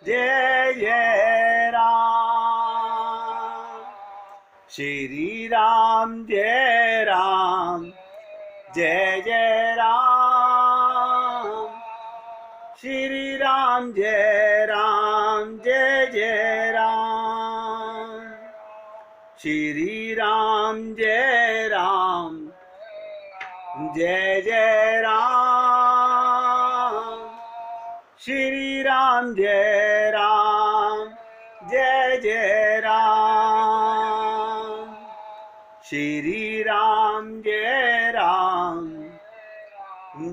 जय जय राम। श्री राम जय राम, जय जय राम। श्री राम जय राम, जय जय राम। श्री राम जय राम, जय जय राम। श्री राम जय राम, जय जय राम। श्री राम जय राम,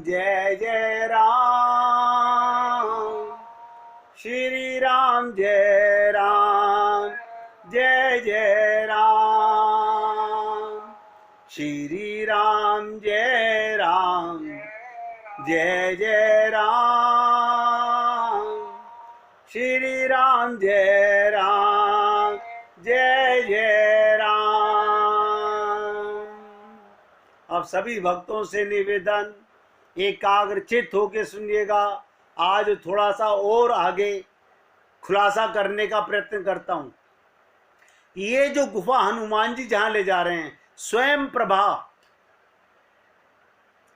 जय जय राम। श्री राम जय राम, जय जय राम। श्री राम जय राम, जय जय राम। श्री राम जय राम, जय जय राम। अब सभी भक्तों से निवेदन, एकाग्रचित होकर सुनिएगा। आज थोड़ा सा और आगे खुलासा करने का प्रयत्न करता हूं। ये जो गुफा हनुमान जी जहां ले जा रहे हैं, स्वयं प्रभा,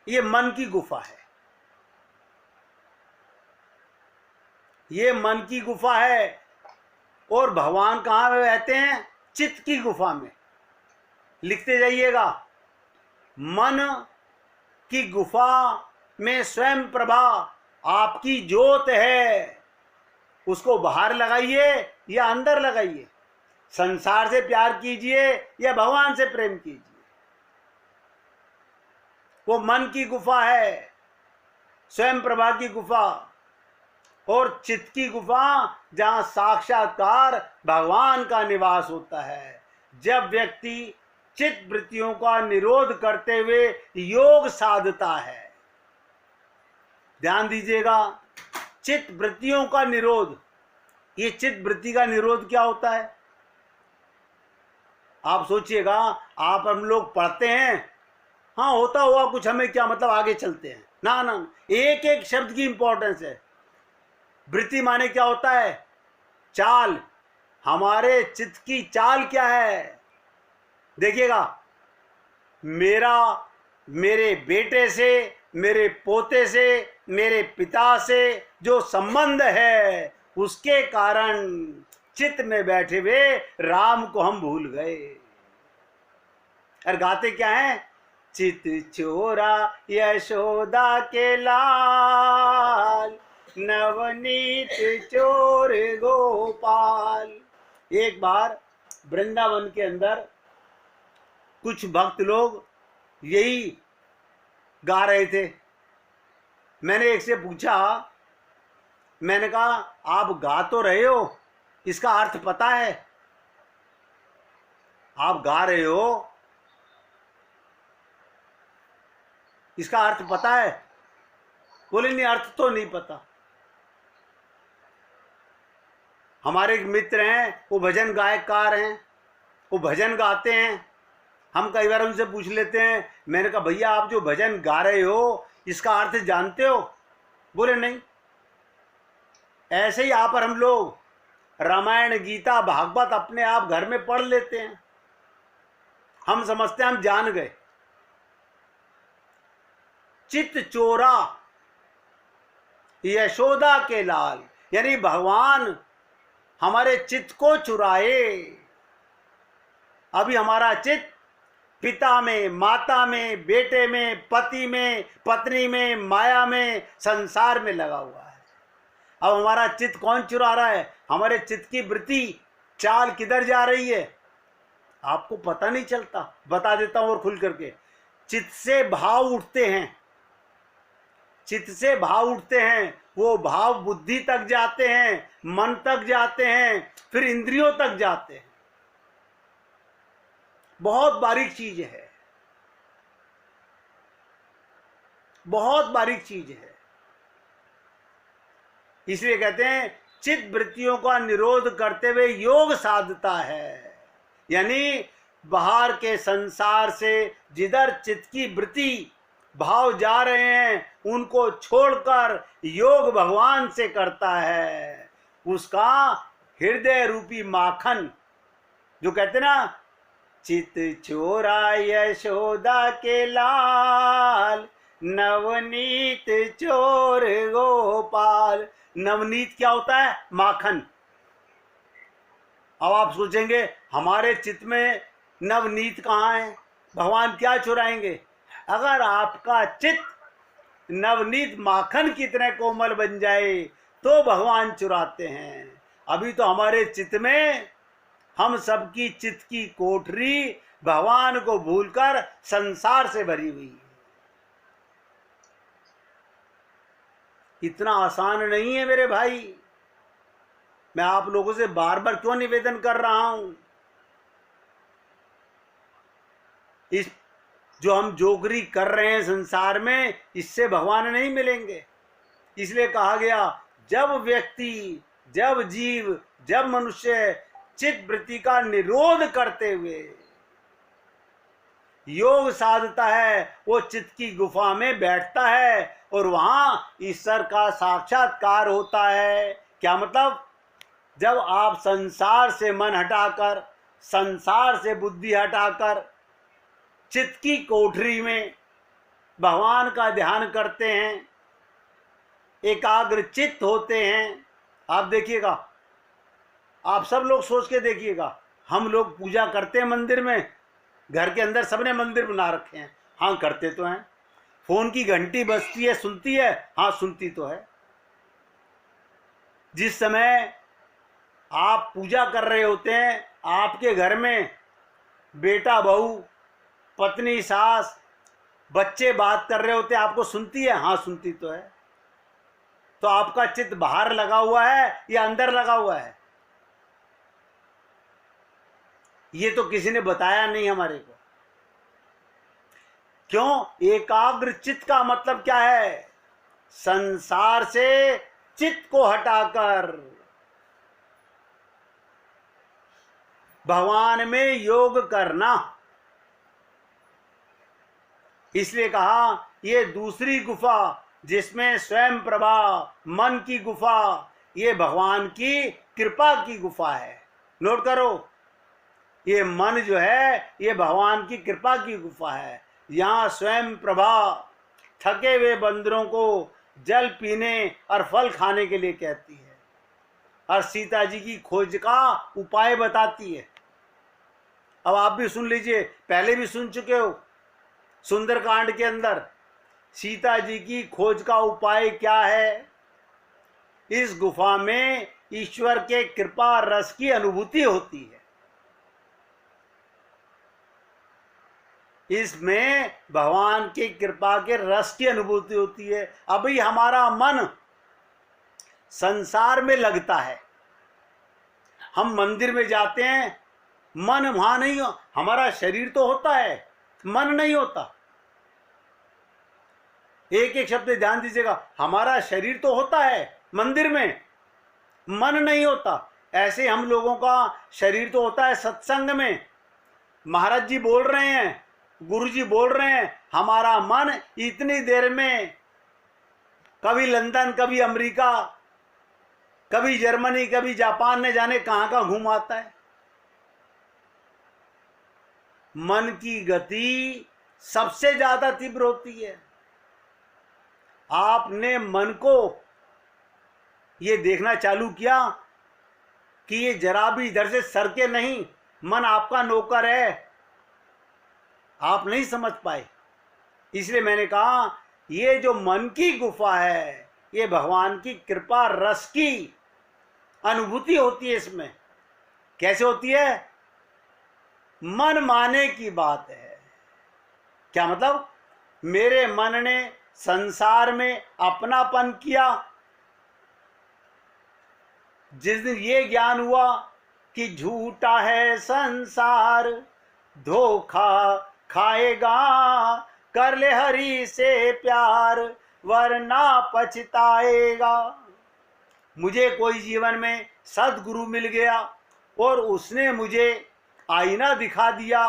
ये मन की गुफा है। ये मन की गुफा है। और भगवान कहाँ में रहते हैं? चित्त की गुफा में। लिखते जाइएगा, मन की गुफा में स्वयं प्रभा आपकी ज्योत है। उसको बाहर लगाइए या अंदर लगाइए, संसार से प्यार कीजिए या भगवान से प्रेम कीजिए, वो मन की गुफा है, स्वयं प्रभा की गुफा। और चित्त की गुफा जहां साक्षात्कार भगवान का निवास होता है। जब व्यक्ति चित्त वृत्तियों का निरोध करते हुए योग साधता है, ध्यान दीजिएगा, चित्त वृत्तियों का निरोध। ये चित्त वृत्ति का निरोध क्या होता है? आप सोचिएगा, आप हम लोग पढ़ते हैं, हाँ होता हुआ कुछ, हमें क्या मतलब, आगे चलते हैं ना ना। एक एक शब्द की इंपॉर्टेंस है। वृत्ति माने क्या होता है? चाल। हमारे चित्त की चाल क्या है? देखिएगा, मेरे बेटे से, मेरे पोते से, मेरे पिता से जो संबंध है, उसके कारण चित्त में बैठे हुए राम को हम भूल गए। और गाते क्या है? चित चोरा यशोदा के लाल, नवनीत चोर गोपाल। एक बार वृंदावन के अंदर कुछ भक्त लोग यही गा रहे थे। मैंने एक से पूछा, मैंने कहा आप गा तो रहे हो, इसका अर्थ पता है? आप गा रहे हो, इसका अर्थ पता है? बोले नहीं, अर्थ तो नहीं पता। हमारे एक मित्र हैं, वो भजन गायककार हैं, वो भजन गाते हैं। हम कई बार उनसे पूछ लेते हैं, मैंने कहा भैया आप जो भजन गा रहे हो, इसका अर्थ जानते हो? बोले नहीं। ऐसे ही यहाँ पर हम लोग रामायण, गीता, भागवत अपने आप घर में पढ़ लेते हैं। हम समझते हैं हम जान गए। चित्त चोरा यशोदा के लाल, यानी भगवान हमारे चित्त को चुराए। अभी हमारा चित्त पिता में, माता में, बेटे में, पति में, पत्नी में, माया में, संसार में लगा हुआ है। अब हमारा चित्त कौन चुरा रहा है? हमारे चित्त की वृत्ति, चाल किधर जा रही है आपको पता नहीं चलता। बता देता हूं और खुल करके। चित्त से भाव उठते हैं, चित्त से भाव उठते हैं, वो भाव बुद्धि तक जाते हैं, मन तक जाते हैं, फिर इंद्रियों तक जाते हैं। बहुत बारीक चीज है, बहुत बारीक चीज है। इसलिए कहते हैं चित्त वृत्तियों का निरोध करते हुए योग साधता है। यानी बाहर के संसार से जिधर चित्त की वृत्ति भाव जा रहे हैं, उनको छोड़कर योग भगवान से करता है। उसका हृदय रूपी माखन, जो कहते ना, चित चोरा यशोदा के लाल, नवनीत चोर गोपाल। नवनीत क्या होता है? माखन। अब आप सोचेंगे हमारे चित्त में नवनीत कहाँ है, भगवान क्या चुराएंगे? अगर आपका चित्त नवनीत माखन की तरह कोमल बन जाए तो भगवान चुराते हैं। अभी तो हमारे चित्त में हम सबकी चित्त की कोठरी भगवान को भूलकर संसार से भरी हुई है। इतना आसान नहीं है मेरे भाई। मैं आप लोगों से बार बार क्यों निवेदन कर रहा हूं? इस जो हम जोगरी कर रहे हैं संसार में, इससे भगवान नहीं मिलेंगे। इसलिए कहा गया, जब व्यक्ति, जब जीव, जब मनुष्य चित्त वृत्ति का निरोध करते हुए योग साधता है, वो चित्त की गुफा में बैठता है और वहां ईश्वर का साक्षात्कार होता है। क्या मतलब? जब आप संसार से मन हटाकर, संसार से बुद्धि हटाकर चित्त की कोठरी में भगवान का ध्यान करते हैं, एकाग्र चित्त होते हैं। आप देखिएगा, आप सब लोग सोच के देखिएगा, हम लोग पूजा करते हैं मंदिर में, घर के अंदर सबने मंदिर बना रखे हैं, हाँ करते तो हैं। फोन की घंटी बजती है, सुनती है, हाँ सुनती तो है। जिस समय आप पूजा कर रहे होते हैं, आपके घर में बेटा बहू, पत्नी सास, बच्चे बात कर रहे होते हैं, आपको सुनती है, हाँ सुनती तो है। तो आपका चित्त बाहर लगा हुआ है या अंदर लगा हुआ है? ये तो किसी ने बताया नहीं हमारे को। क्यों? एकाग्र चित्त का मतलब क्या है? संसार से चित्त को हटाकर भगवान में योग करना। इसलिए कहा, ये दूसरी गुफा जिसमें स्वयं प्रभा, मन की गुफा, ये भगवान की कृपा की गुफा है। नोट करो, ये मन जो है ये भगवान की कृपा की गुफा है। यहाँ स्वयं प्रभा थके हुए बंदरों को जल पीने और फल खाने के लिए कहती है और सीता जी की खोज का उपाय बताती है। अब आप भी सुन लीजिए, पहले भी सुन चुके हो, सुंदरकांड के अंदर सीता जी की खोज का उपाय क्या है? इस गुफा में ईश्वर के कृपा रस की अनुभूति होती है। इसमें भगवान की कृपा के रस की अनुभूति होती है। अभी हमारा मन संसार में लगता है, हम मंदिर में जाते हैं, मन वहां नहीं हो, हमारा शरीर तो होता है, मन नहीं होता। एक एक शब्द ध्यान दीजिएगा, हमारा शरीर तो होता है मंदिर में, मन नहीं होता। ऐसे हम लोगों का शरीर तो होता है सत्संग में, महाराज जी बोल रहे हैं, गुरु जी बोल रहे हैं, हमारा मन इतनी देर में कभी लंदन, कभी अमेरिका, कभी जर्मनी, कभी जापान, ने जाने कहां का घूम आता है। मन की गति सबसे ज्यादा तीव्र होती है। आपने मन को ये देखना चालू किया कि ये जरा भी इधर से सरके नहीं, मन आपका नौकर है, आप नहीं समझ पाए। इसलिए मैंने कहा, ये जो मन की गुफा है, ये भगवान की कृपा रस की अनुभूति होती है। इसमें कैसे होती है? मन माने की बात है। क्या मतलब? मेरे मन ने संसार में अपनापन किया, जिस दिन ये ज्ञान हुआ कि झूठा है संसार, धोखा खाएगा, कर ले हरि से प्यार, वरना पछताएगा। मुझे कोई जीवन में सदगुरु मिल गया और उसने मुझे आईना दिखा दिया,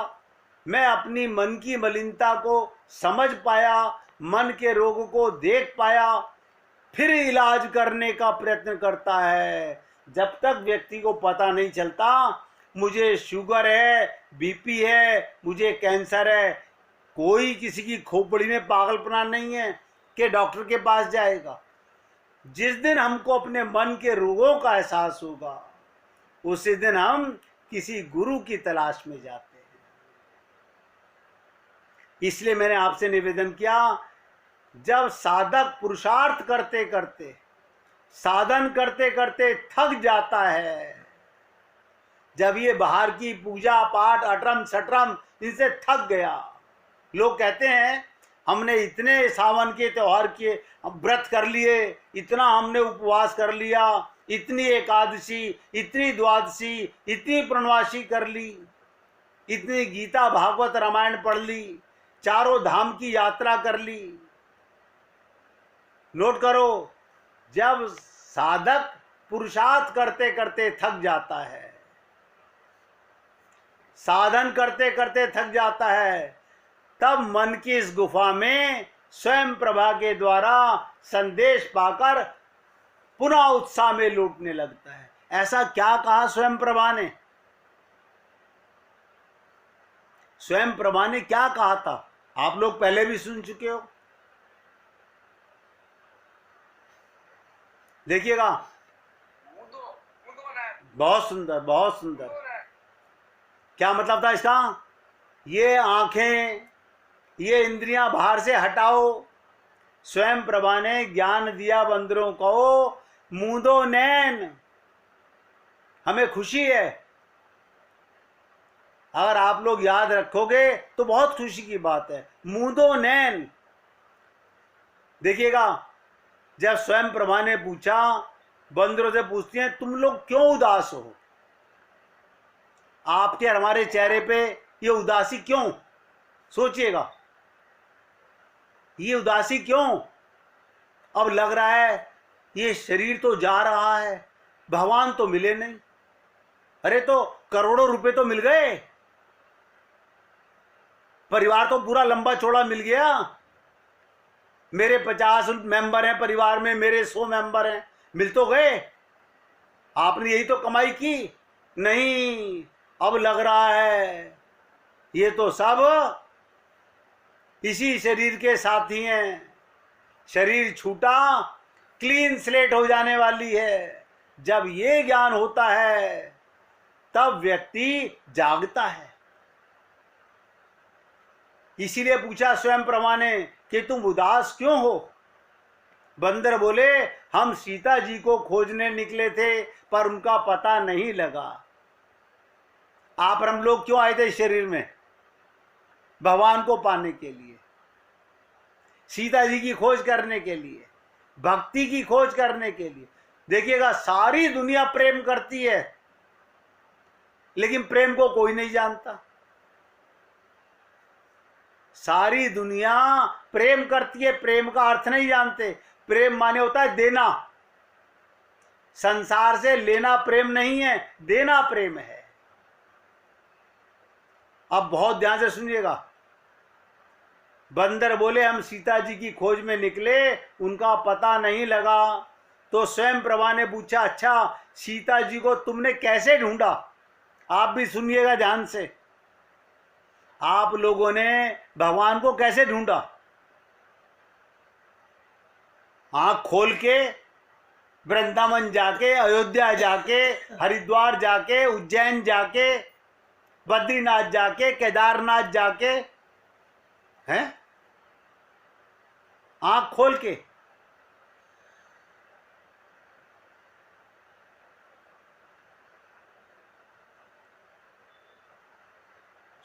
मैं अपनी मन की मलिनता को समझ पाया, मन के रोग को देख पाया, फिर इलाज करने का प्रयत्न करता है। जब तक व्यक्ति को पता नहीं चलता मुझे शुगर है, बीपी है, मुझे कैंसर है, कोई किसी की खोपड़ी में पागलपना नहीं है कि डॉक्टर के पास जाएगा। जिस दिन हमको अपने मन के रोगों का एहसास होगा उसी दिन हम किसी गुरु की तलाश में जाते हैं। इसलिए मैंने आपसे निवेदन किया, जब साधक पुरुषार्थ करते करते, साधन करते करते थक जाता है, जब ये बाहर की पूजा पाठ अटरम सटरम इनसे थक गया, लोग कहते हैं हमने इतने सावन के त्योहार किए, व्रत कर लिए, इतना हमने उपवास कर लिया, इतनी एकादशी, इतनी द्वादशी, इतनी पूर्णवासी कर ली, इतनी गीता भागवत रामायण पढ़ ली, चारों धाम की यात्रा कर ली। नोट करो, जब साधक पुरुषार्थ करते करते थक जाता है, साधन करते करते थक जाता है, तब मन की इस गुफा में स्वयं प्रभा के द्वारा संदेश पाकर पुनः उत्साह में लौटने लगता है। ऐसा क्या कहा स्वयं प्रभा ने? स्वयं प्रभा ने क्या कहा था आप लोग पहले भी सुन चुके हो। देखिएगा, बहुत सुंदर, बहुत सुंदर। क्या मतलब था इसका? ये आंखें, ये इंद्रियां बाहर से हटाओ। स्वयं प्रभा ने ज्ञान दिया बंदरों को, मूंदो नैन। हमें खुशी है, अगर आप लोग याद रखोगे तो बहुत खुशी की बात है। मूंदो नैन। देखिएगा, जब स्वयं प्रभा ने पूछा, बंदरों से पूछती हैं तुम लोग क्यों उदास हो, आपके और हमारे चेहरे पे ये उदासी क्यों? सोचिएगा, ये उदासी क्यों? अब लग रहा है ये शरीर तो जा रहा है, भगवान तो मिले नहीं। अरे तो करोड़ों रुपए तो मिल गए, परिवार तो पूरा लंबा चौड़ा मिल गया। मेरे 50 मेंबर हैं परिवार में, मेरे 100 मेंबर हैं, मिल तो गए। आपने यही तो कमाई की नहीं। अब लग रहा है ये तो सब इसी शरीर के साथी हैं। शरीर छूटा, क्लीन स्लेट हो जाने वाली है। जब ये ज्ञान होता है तब व्यक्ति जागता है। इसीलिए पूछा स्वयं प्रभा ने कि तुम उदास क्यों हो। बंदर बोले, हम सीता जी को खोजने निकले थे पर उनका पता नहीं लगा। आप और हम लोग क्यों आए थे इस शरीर में? भगवान को पाने के लिए, सीता जी की खोज करने के लिए, भक्ति की खोज करने के लिए। देखिएगा, सारी दुनिया प्रेम करती है लेकिन प्रेम को कोई नहीं जानता। सारी दुनिया प्रेम करती है, प्रेम का अर्थ नहीं जानते। प्रेम माने होता है देना। संसार से लेना प्रेम नहीं है, देना प्रेम है। अब बहुत ध्यान से सुनिएगा। बंदर बोले, हम सीता जी की खोज में निकले, उनका पता नहीं लगा। तो स्वयं प्रभा ने पूछा, अच्छा सीता जी को तुमने कैसे ढूंढा? आप भी सुनिएगा ध्यान से। आप लोगों ने भगवान को कैसे ढूंढा? आंख खोल के, वृंदावन जाके, अयोध्या जाके, हरिद्वार जाके, उज्जैन जाके, बद्रीनाथ जाके, केदारनाथ जाके, हैं? आंख खोल के।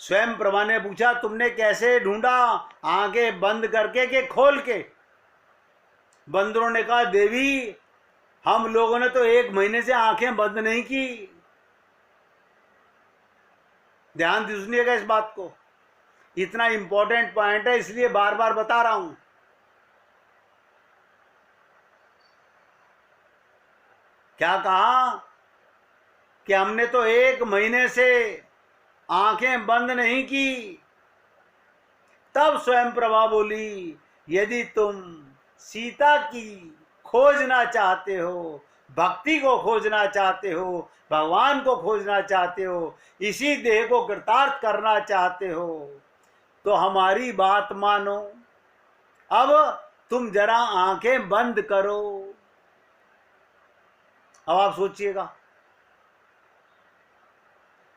स्वयं प्रभा ने पूछा, तुमने कैसे ढूंढा? आंखें बंद करके के खोल के? बंदरों ने कहा, देवी हम लोगों ने तो 1 महीने से आंखें बंद नहीं की। ध्यान से सुनिएगा इस बात को, इतना इंपॉर्टेंट पॉइंट है, इसलिए बार बार बता रहा हूं। क्या कहा कि हमने तो 1 महीने से आंखें बंद नहीं की। तब स्वयं प्रभा बोली, यदि तुम सीता की खोजना चाहते हो, भक्ति को खोजना चाहते हो, भगवान को खोजना चाहते हो, इसी देह को कृतार्थ करना चाहते हो, तो हमारी बात मानो। अब तुम जरा आंखें बंद करो। अब आप सोचिएगा,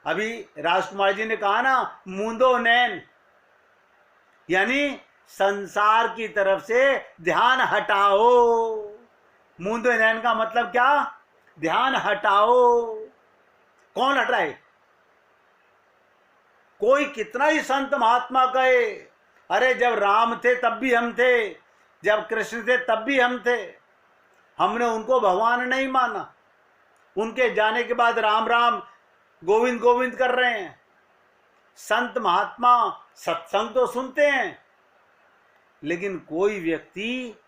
अभी राजकुमार जी ने कहा ना, मूंदो नैन, यानी संसार की तरफ से ध्यान हटाओ। मूंदो नैन का मतलब क्या? ध्यान हटाओ। कौन हटाए? कोई कितना ही संत महात्मा कहे, अरे जब राम थे तब भी हम थे, जब कृष्ण थे तब भी हम थे, हमने उनको भगवान नहीं माना। उनके जाने के बाद राम राम गोविंद गोविंद कर रहे हैं। संत महात्मा सत्संग तो सुनते हैं, लेकिन कोई व्यक्ति,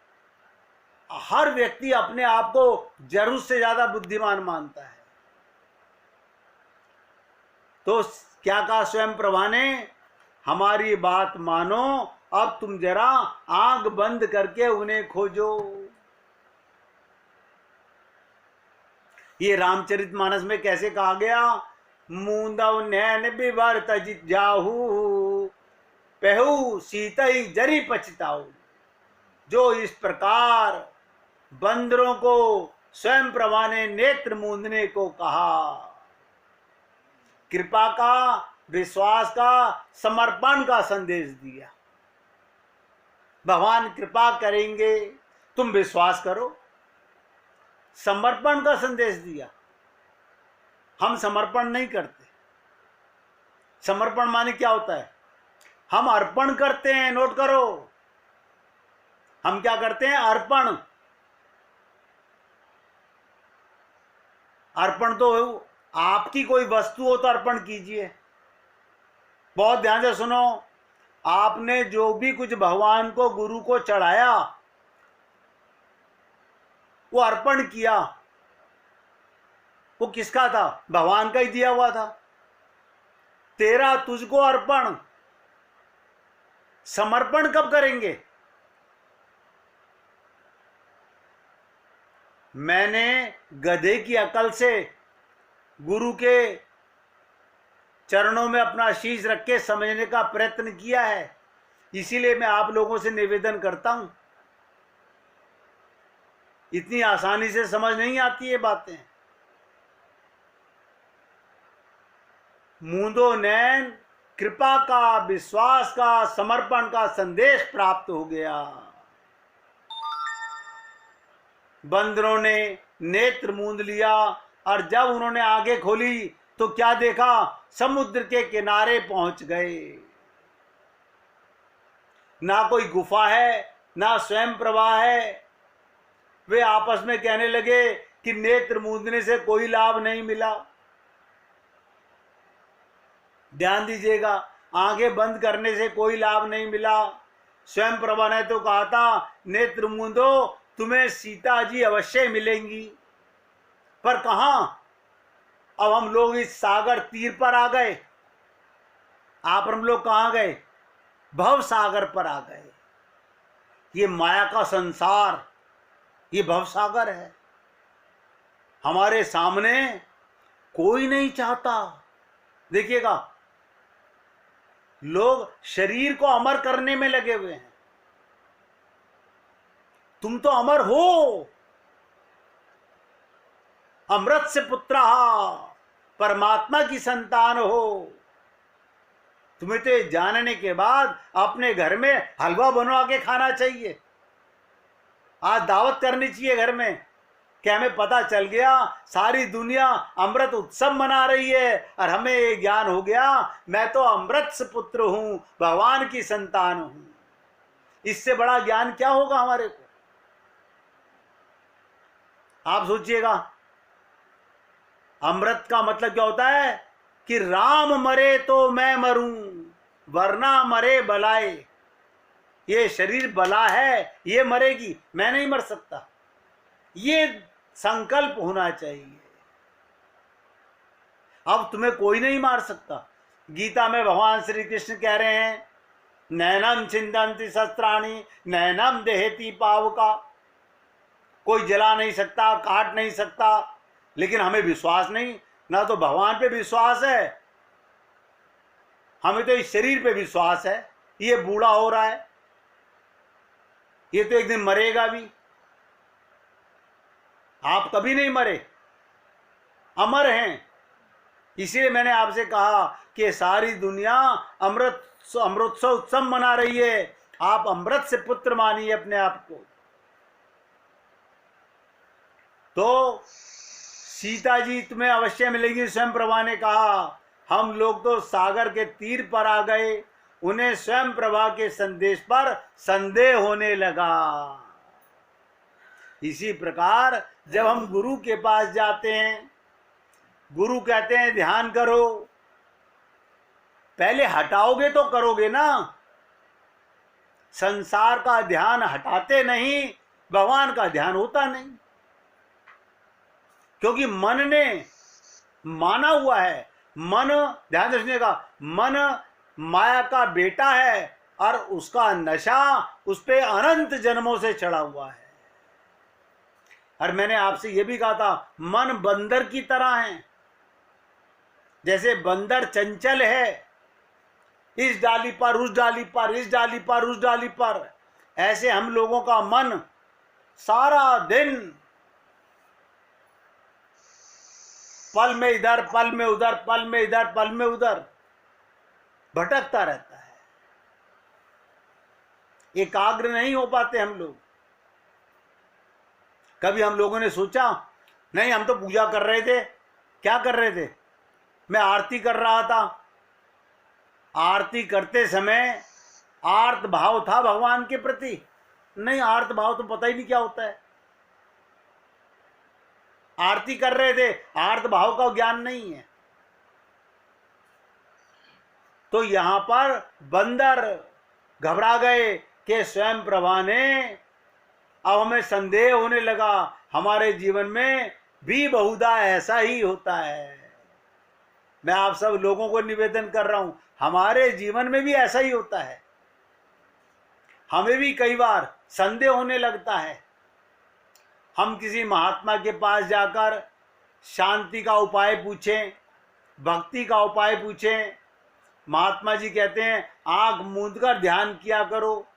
हर व्यक्ति अपने आप को जरूर से ज्यादा बुद्धिमान मानता है। तो क्या कहा स्वयं प्रभा ने? हमारी बात मानो, अब तुम जरा आंख बंद करके उन्हें खोजो। ये रामचरितमानस में कैसे कहा गया? मूंदव नैन बिवर तजित जाहू, पहू सीतई जरी पछताऊ। जो इस प्रकार बंदरों को स्वयं प्रभा ने नेत्र मूंदने को कहा, कृपा का, विश्वास का, समर्पण का संदेश दिया। भगवान कृपा करेंगे, तुम विश्वास करो। समर्पण का संदेश दिया। हम समर्पण नहीं करते। समर्पण माने क्या होता है? हम अर्पण करते हैं। नोट करो, हम क्या करते हैं? अर्पण। अर्पण तो आपकी कोई वस्तु हो तो अर्पण कीजिए। बहुत ध्यान से सुनो, आपने जो भी कुछ भगवान को, गुरु को चढ़ाया, वो अर्पण किया, वो किसका था? भगवान का ही दिया हुआ था। तेरा तुझको अर्पण। समर्पण कब करेंगे? मैंने गधे की अकल से गुरु के चरणों में अपना शीश रख के समझने का प्रयत्न किया है। इसीलिए मैं आप लोगों से निवेदन करता हूं, इतनी आसानी से समझ नहीं आती ये बातें। मूंदो नैन, कृपा का, विश्वास का, समर्पण का संदेश प्राप्त हो गया। बंदरों ने नेत्र मूंद लिया, और जब उन्होंने आंखें खोली तो क्या देखा? समुद्र के किनारे पहुंच गए। ना कोई गुफा है, ना स्वयं प्रभा है। वे आपस में कहने लगे कि नेत्र मूंदने से कोई लाभ नहीं मिला। ध्यान दीजिएगा, आंखें बंद करने से कोई लाभ नहीं मिला। स्वयं प्रभा ने तो कहा था, नेत्र मूंदो, तुम्हें सीता जी अवश्य मिलेंगी। पर कहां? अब हम लोग इस सागर तीर पर आ गए। आप हम लोग कहां गए? भव सागर पर आ गए। ये माया का संसार, ये भव सागर है। हमारे सामने कोई नहीं चाहता। देखिएगा, लोग शरीर को अमर करने में लगे हुए हैं। तुम तो अमर हो, अमृत से पुत्र, परमात्मा की संतान हो। तुम्हें तो जानने के बाद अपने घर में हलवा बनवा के खाना चाहिए। आज दावत करनी चाहिए घर में कि हमें पता चल गया सारी दुनिया अमृत उत्सव मना रही है, और हमें ये ज्ञान हो गया मैं तो अमृत से पुत्र हूं, भगवान की संतान हूं। इससे बड़ा ज्ञान क्या होगा हमारे को? आप सोचिएगा, अमृत का मतलब क्या होता है? कि राम मरे तो मैं मरूं, वरना मरे बलाए। ये शरीर बला है, ये मरेगी, मैं नहीं मर सकता। ये संकल्प होना चाहिए। अब तुम्हें कोई नहीं मार सकता। गीता में भगवान श्री कृष्ण कह रहे हैं, नैनम छिंदंती शस्त्राणि, नैनम देहती पावका। कोई जला नहीं सकता, काट नहीं सकता, लेकिन हमें विश्वास नहीं, ना तो भगवान पे विश्वास है, हमें तो इस शरीर पे विश्वास है। ये बूढ़ा हो रहा है, ये तो एक दिन मरेगा भी। आप कभी नहीं मरे, अमर हैं। इसीलिए मैंने आपसे कहा कि सारी दुनिया अमृतसर उत्सव मना रही है, आप अमृत से पुत्र मानिए अपने आप को। तो सीता जी तुम्हें अवश्य मिलेगी। स्वयं प्रभा ने कहा हम लोग तो सागर के तीर पर आ गए, उन्हें स्वयं प्रभा के संदेश पर संदेह होने लगा। इसी प्रकार जब हम गुरु के पास जाते हैं, गुरु कहते हैं ध्यान करो, पहले हटाओगे तो करोगे ना। संसार का ध्यान हटाते नहीं, भगवान का ध्यान होता नहीं, क्योंकि मन ने माना हुआ है। मन, ध्यान से सुनिएगा, मन माया का बेटा है और उसका नशा उस पे अनंत जन्मों से चढ़ा हुआ है। और मैंने आपसे यह भी कहा था, मन बंदर की तरह है। जैसे बंदर चंचल है, इस डाली पर उस डाली पर, इस डाली पर उस डाली पर, ऐसे हम लोगों का मन सारा दिन पल में इधर, पल में उधर, पल में इधर, पल में उधर भटकता रहता है। एकाग्र नहीं हो पाते हम लोग। कभी हम लोगों ने सोचा नहीं, हम तो पूजा कर रहे थे। क्या कर रहे थे? मैं आरती कर रहा था। आरती करते समय आर्त भाव था भगवान के प्रति? नहीं, आर्त भाव तो पता ही नहीं क्या होता है। आरती कर रहे थे, आर्त भाव का ज्ञान नहीं है। तो यहां पर बंदर घबरा गए कि स्वयं प्रभा ने, अब हमें संदेह होने लगा, हमारे जीवन में भी बहुधा ऐसा ही होता है। मैं आप सब लोगों को निवेदन कर रहा हूं, हमारे जीवन में भी ऐसा ही होता है। हमें भी कई बार संदेह होने लगता है। हम किसी महात्मा के पास जाकर शांति का उपाय पूछें, भक्ति का उपाय पूछें, महात्मा जी कहते हैं आंख मूंद कर ध्यान किया करो,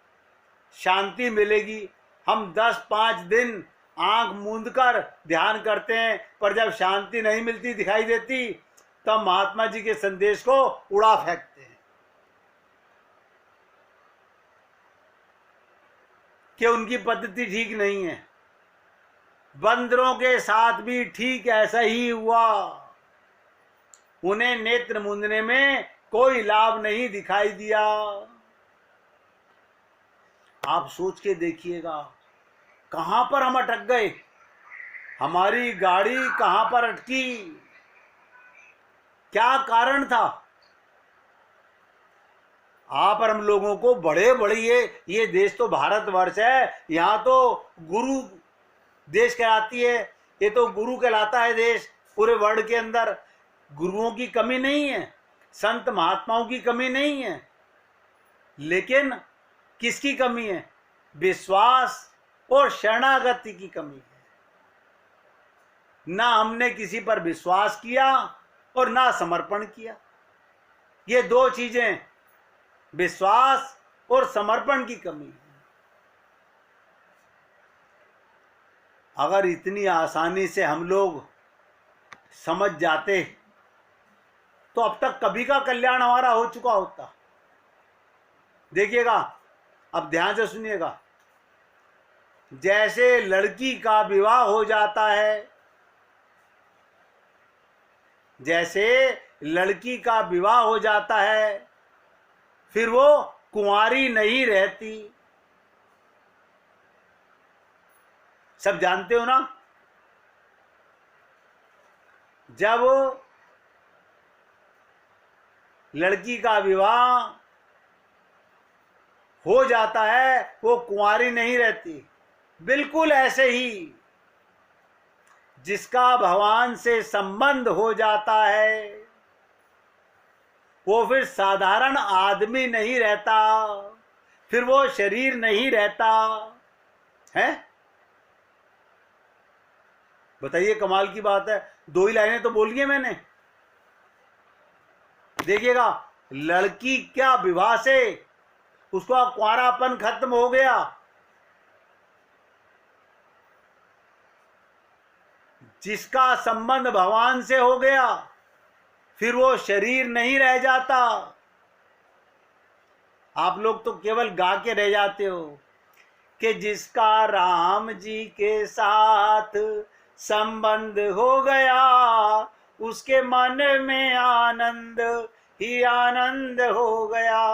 शांति मिलेगी। हम 10-5 दिन आंख मूंद कर ध्यान करते हैं, पर जब शांति नहीं मिलती, दिखाई देती, तब महात्मा जी के संदेश को उड़ा फेंकते हैं कि उनकी पद्धति ठीक नहीं है। बंदरों के साथ भी ठीक ऐसा ही हुआ। उन्हें नेत्र मूंदने में कोई लाभ नहीं दिखाई दिया। आप सोच के देखिएगा, कहां पर हम अटक गए, हमारी गाड़ी कहां पर अटकी, क्या कारण था? आप और हम लोगों को बड़े बड़े ये देश तो भारतवर्ष है, यहाँ तो गुरु देश कहलाती है, ये तो गुरु कहलाता है देश। पूरे वर्ल्ड के अंदर गुरुओं की कमी नहीं है, संत महात्माओं की कमी नहीं है, लेकिन किसकी कमी है? विश्वास और शरणागति की कमी है। ना हमने किसी पर विश्वास किया और ना समर्पण किया। ये दो चीजें, विश्वास और समर्पण की कमी है। अगर इतनी आसानी से हम लोग समझ जाते तो अब तक कभी का कल्याण हमारा हो चुका होता। देखिएगा, अब ध्यान से सुनिएगा, जैसे लड़की का विवाह हो जाता है, जैसे लड़की का विवाह हो जाता है, फिर वो कुंवारी नहीं रहती। सब जानते हो ना? जब लड़की का विवाह हो जाता है, वो कुंवारी नहीं रहती। बिल्कुल ऐसे ही जिसका भगवान से संबंध हो जाता है, वो फिर साधारण आदमी नहीं रहता, फिर वो शरीर नहीं रहता है। बताइए, कमाल की बात है। 2 ही लाइनें तो बोली है मैंने। देखिएगा, लड़की क्या विवाह से उसका कुंवारापन खत्म हो गया, जिसका संबंध भगवान से हो गया, फिर वो शरीर नहीं रह जाता। आप लोग तो केवल गा के रह जाते हो कि जिसका राम जी के साथ संबंध हो गया, उसके मन में आनंद ही आनंद हो गया।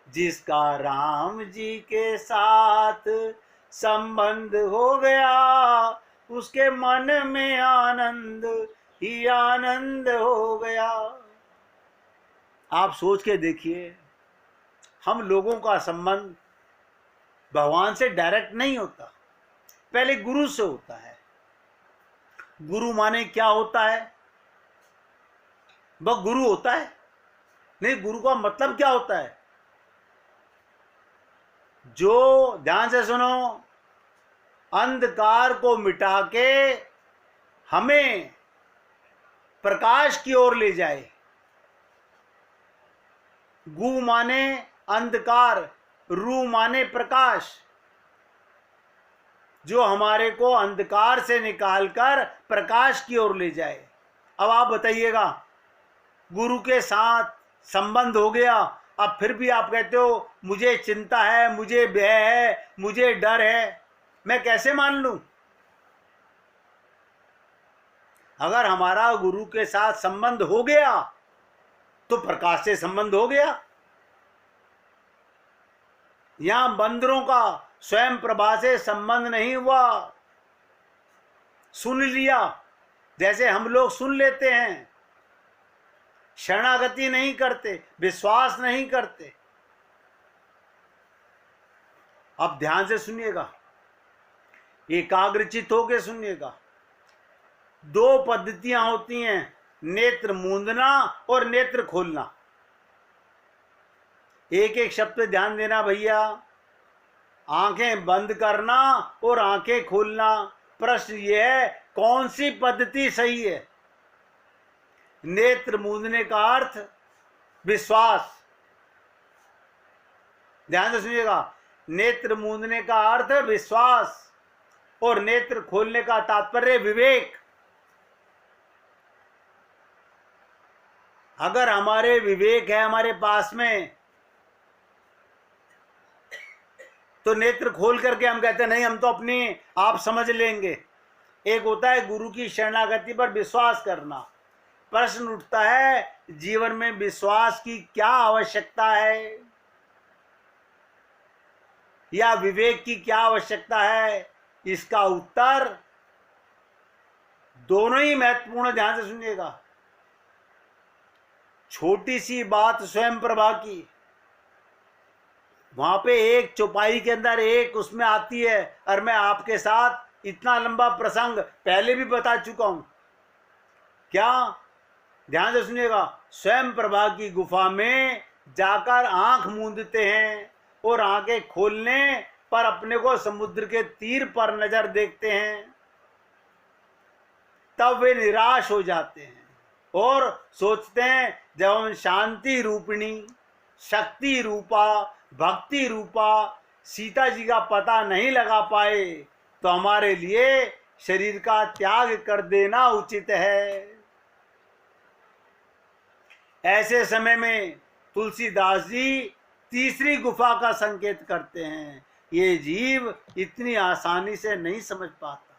जिसका राम जी के साथ संबंध हो गया, उसके मन में आनंद ही आनंद हो गया। आप सोच के देखिए, हम लोगों का संबंध भगवान से डायरेक्ट नहीं होता, पहले गुरु से होता है। गुरु माने क्या होता है? वह गुरु होता है? नहीं, गुरु का मतलब क्या होता है? जो, ध्यान से सुनो, अंधकार को मिटा के हमें प्रकाश की ओर ले जाए। गु माने अंधकार, रू माने प्रकाश, जो हमारे को अंधकार से निकालकर प्रकाश की ओर ले जाए। अब आप बताइएगा, गुरु के साथ संबंध हो गया, अब फिर भी आप कहते हो मुझे चिंता है, मुझे भय है, मुझे डर है, मैं कैसे मान लूं? अगर हमारा गुरु के साथ संबंध हो गया तो प्रकाश से संबंध हो गया। यहां बंदरों का स्वयं प्रभा से संबंध नहीं हुआ, सुन लिया जैसे हम लोग सुन लेते हैं, शरणागति नहीं करते, विश्वास नहीं करते। अब ध्यान से सुनिएगा, एकाग्रचित होकर सुनिएगा। 2 पद्धतियां होती हैं, नेत्र मूंदना और नेत्र खोलना। एक एक शब्द पे ध्यान देना भैया। आंखें बंद करना और आंखें खोलना। प्रश्न ये है, कौन सी पद्धति सही है? नेत्र मूंदने का अर्थ विश्वास, ध्यान से सुनिएगा, नेत्र मूंदने का अर्थ विश्वास और नेत्र खोलने का तात्पर्य विवेक। अगर हमारे विवेक है हमारे पास में, तो नेत्र खोल करके हम कहते हैं नहीं, हम तो अपनी आप समझ लेंगे। एक होता है गुरु की शरणागति पर विश्वास करना। प्रश्न उठता है, जीवन में विश्वास की क्या आवश्यकता है, या विवेक की क्या आवश्यकता है? इसका उत्तर दोनों ही महत्वपूर्ण, ध्यान से सुनिएगा। छोटी सी बात स्वयं प्रभा की, वहां पे एक चौपाई के अंदर एक उसमें आती है, और मैं आपके साथ इतना लंबा प्रसंग पहले भी बता चुका हूं। क्या? ध्यान से सुनिएगा। स्वयं प्रभा की गुफा में जाकर आंख मूंदते हैं और आंखें खोलने पर अपने को समुद्र के तीर पर नजर देखते हैं, तब वे निराश हो जाते हैं और सोचते हैं जब हम शांति रूपिणी, शक्ति रूपा, भक्ति रूपा सीता जी का पता नहीं लगा पाए, तो हमारे लिए शरीर का त्याग कर देना उचित है। ऐसे समय में तुलसीदास जी तीसरी गुफा का संकेत करते हैं। ये जीव इतनी आसानी से नहीं समझ पाता।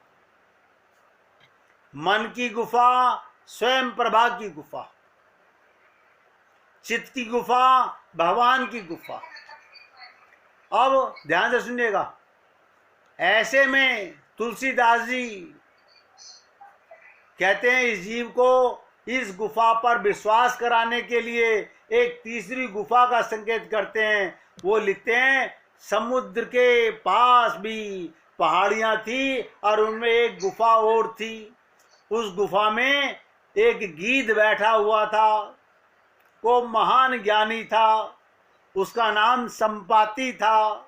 मन की गुफा, स्वयं प्रभा की गुफा, चित्त की गुफा, भगवान की गुफा। अब ध्यान से सुनिएगा, ऐसे में तुलसीदास जी कहते हैं इस जीव को इस गुफा पर विश्वास कराने के लिए एक तीसरी गुफा का संकेत करते हैं। वो लिखते हैं, समुद्र के पास भी पहाड़ियां थी और उनमें एक गुफा और थी। उस गुफा में एक गीध बैठा हुआ था, वो महान ज्ञानी था, उसका नाम संपाति था।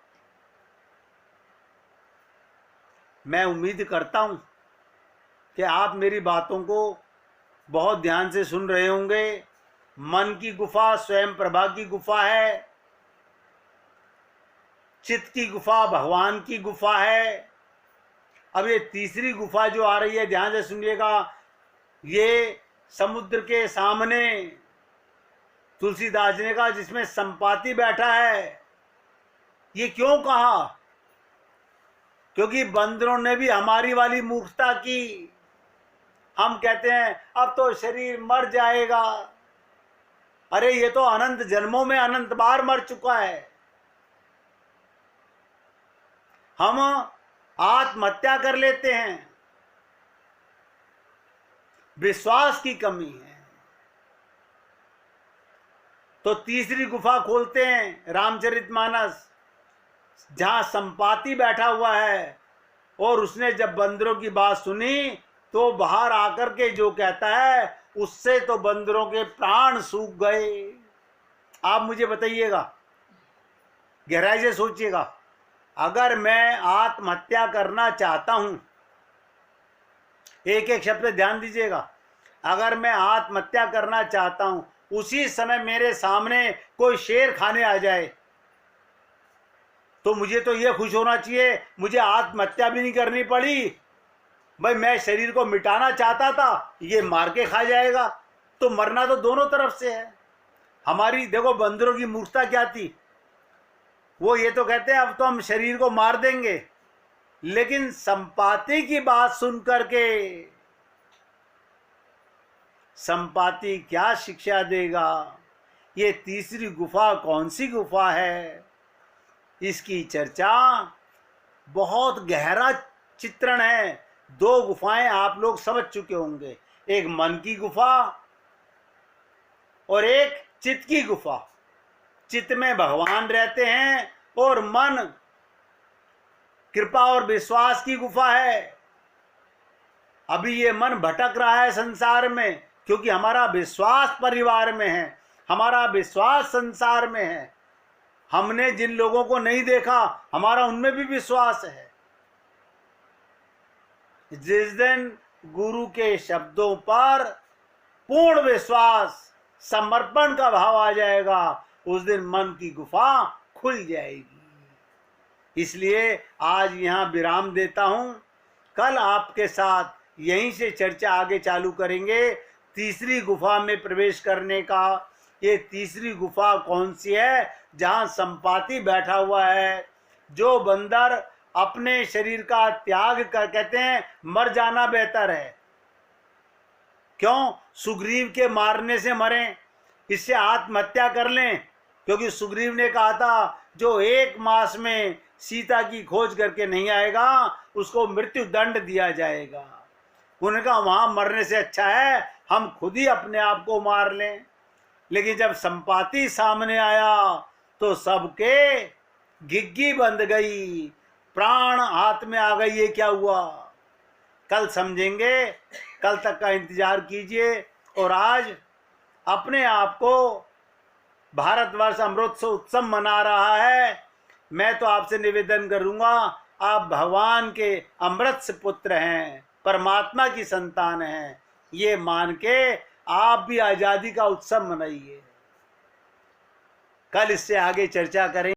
मैं उम्मीद करता हूँ कि आप मेरी बातों को बहुत ध्यान से सुन रहे होंगे। मन की गुफा स्वयं प्रभा की गुफा है, चित्त की गुफा भगवान की गुफा है। अब ये तीसरी गुफा जो आ रही है, ध्यान से सुनिएगा। ये समुद्र के सामने तुलसीदास जी ने कहा जिसमें संपाति बैठा है। ये क्यों कहा? क्योंकि बंदरों ने भी हमारी वाली मूर्खता की। हम कहते हैं अब तो शरीर मर जाएगा। अरे ये तो अनंत जन्मों में अनंत बार मर चुका है। हम आत्महत्या कर लेते हैं, विश्वास की कमी है। तो तीसरी गुफा खोलते हैं रामचरितमानस, जहां संपाति बैठा हुआ है। और उसने जब बंदरों की बात सुनी तो बाहर आकर के जो कहता है, उससे तो बंदरों के प्राण सूख गए। आप मुझे बताइएगा, गहराई से सोचिएगा। अगर मैं आत्महत्या करना चाहता हूं, एक एक शब्द पे ध्यान दीजिएगा। अगर मैं आत्महत्या करना चाहता हूं, उसी समय मेरे सामने कोई शेर खाने आ जाए, तो मुझे तो यह खुश होना चाहिए, मुझे आत्महत्या भी नहीं करनी पड़ी। भाई मैं शरीर को मिटाना चाहता था, ये मार के खा जाएगा। तो मरना तो दोनों तरफ से है। हमारी देखो बंदरों की मूर्खता क्या थी। वो ये तो कहते हैं अब तो हम शरीर को मार देंगे, लेकिन संपाति की बात सुन करके संपाति क्या शिक्षा देगा? ये तीसरी गुफा कौन सी गुफा है, इसकी चर्चा बहुत गहरा चित्रण है। दो गुफाएं आप लोग समझ चुके होंगे, एक मन की गुफा और एक चित्त की गुफा। चित्त में भगवान रहते हैं और मन कृपा और विश्वास की गुफा है। अभी ये मन भटक रहा है संसार में, क्योंकि हमारा विश्वास परिवार में है, हमारा विश्वास संसार में है। हमने जिन लोगों को नहीं देखा, हमारा उनमें भी विश्वास है। जिस दिन गुरु के शब्दों पर पूर्ण विश्वास, समर्पण का भाव आ जाएगा, उस दिन मन की गुफा खुल जाएगी। इसलिए आज यहाँ विराम देता हूँ। कल आपके साथ यहीं से चर्चा आगे चालू करेंगे तीसरी गुफा में प्रवेश करने का। ये तीसरी गुफा कौन सी है? जहाँ संपाति बैठा हुआ है। जो बंदर अपने शरीर का त्याग कर कहते हैं मर जाना बेहतर है। क्यों? सुग्रीव के मारने से मरें, इससे आत्महत्या कर लें। क्योंकि सुग्रीव ने कहा था जो 1 मास में सीता की खोज करके नहीं आएगा, उसको मृत्यु दंड दिया जाएगा। उन्होंने कहा वहां मरने से अच्छा है हम खुद ही अपने आप को मार लें। लेकिन जब संपाति सामने आया तो सबके घिग्गी बंध गई, प्राण हाथ में आ गई। ये क्या हुआ? कल समझेंगे, कल तक का इंतजार कीजिए। और आज अपने आप को भारतवर्ष अमृत उत्सव मना रहा है। मैं तो आपसे निवेदन करूंगा, आप भगवान के अमृत से पुत्र हैं, परमात्मा की संतान हैं, ये मान के आप भी आजादी का उत्सव मनाइए। कल इससे आगे चर्चा करें।